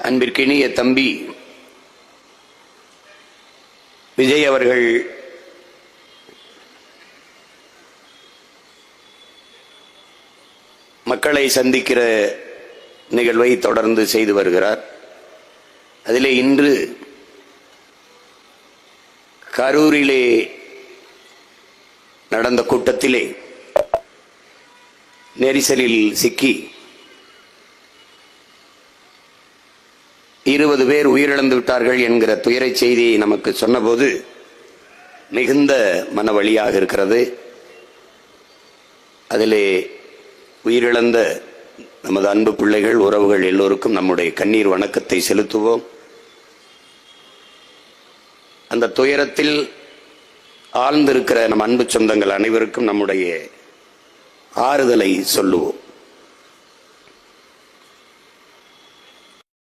அன்பிற்கினிய தம்பி விஜய் அவர்கள் மக்களை சந்திக்கிற நிகழ்வை தொடர்ந்து செய்து வருகிறார். அதிலே இன்று கரூரிலே நடந்த கூட்டத்திலே நெரிசலில் சிக்கி 20 பேர் உயிரிழந்து விட்டார்கள் என்கிற துயரை செய்தியை நமக்கு சொன்னபோது மிகுந்த மனவலியாக இருக்கிறது. அதிலே உயிரிழந்த நமது அன்பு பிள்ளைகள், உறவுகள் எல்லோருக்கும் நம்முடைய கண்ணீர் வணக்கத்தை செலுத்துவோம். அந்த துயரத்தில் ஆழ்ந்திருக்கிற நம் அன்பு சொந்தங்கள் அனைவருக்கும் நம்முடைய ஆறுதலை சொல்லுவோம்.